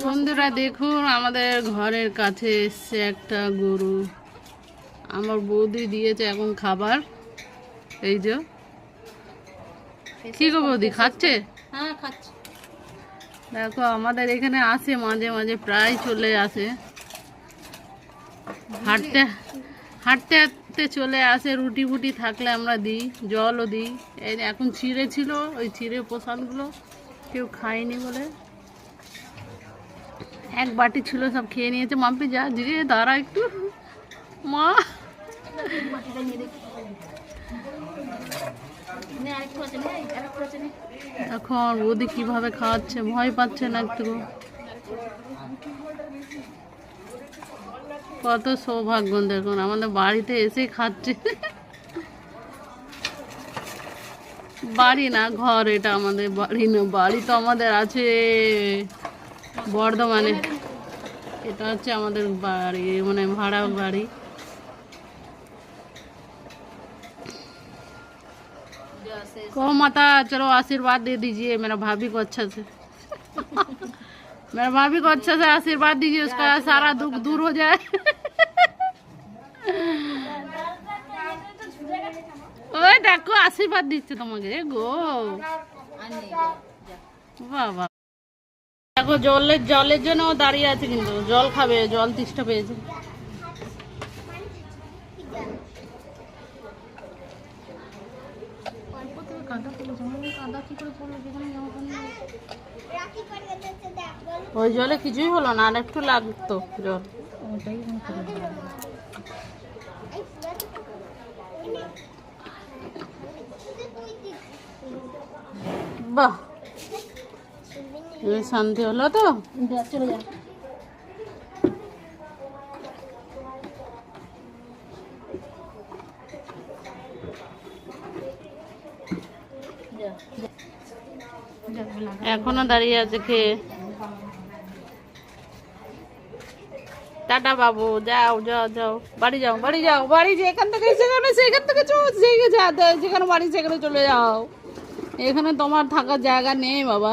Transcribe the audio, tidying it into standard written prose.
বন্ধুরা দেখুন, আমাদের ঘরের কাছে এসছে একটা গরু। আমার বৌদি দিয়েছে এখন খাবার। এই যে কি গো বৌদি, খাচ্ছে? হ্যাঁ খাচ্ছে। দেখো আমাদের এখানে আসে মাঝে মাঝে, প্রায় চলে আসে, হাঁটতে হাঁটতে হাঁটতে চলে আসে। রুটি ফুটি থাকলে আমরা দিই, জলও দিই। এই এখন চিড়ে ছিল, ওই চিড়ে প্রসাদগুলো কেউ খায়নি বলে এক বাটি ছিল, সব খেয়ে নিয়েছে। মাম্পি যা ধীরে দাঁড়া একটু, মা এখন বৌদি কিভাবে খাওয়াচ্ছে, ভয় পাচ্ছে না একটু। কত সৌভাগ্য দেখুন, আমাদের বাড়িতে এসে খাচ্ছে। বাড়ি না ঘর, এটা আমাদের বাড়ি না। বাড়ি তো আমাদের আছে বর্ধমানে, এটা হচ্ছে আমাদের বাড়ি, মানে ভাড়া বাড়ি। कहो माता चलो आशीर्वाद दे दीजिए मेरा भाभी को अच्छा से। मेरा भाभी को अच्छा से आशीर्वाद दीजिए, उसका सारा दुख दूर हो जाए। ওই দেখো আশীর্বাদ দিচ্ছে তোমাকে গো বাবা। দেখো জলের জন্য দাঁড়িয়ে আছে, কিন্তু জল খাবে, জল তেষ্টা পেয়েছে। ওই জলে কিছুই হলো না, আর একটু লাগতো জল। বাহ, শান্তি হলো তো। চলে যা। এখনো দাঁড়িয়ে আছে খেয়ে। টাটা বাবু, যাও যাও যাও, বাড়ি যাও, বাড়ি যাও, বাড়ি যেখান থেকে সেখানে যেখানে বাড়ি সেখানে চলে যাও। এখানে তোমার থাকার জায়গা নেই বাবা।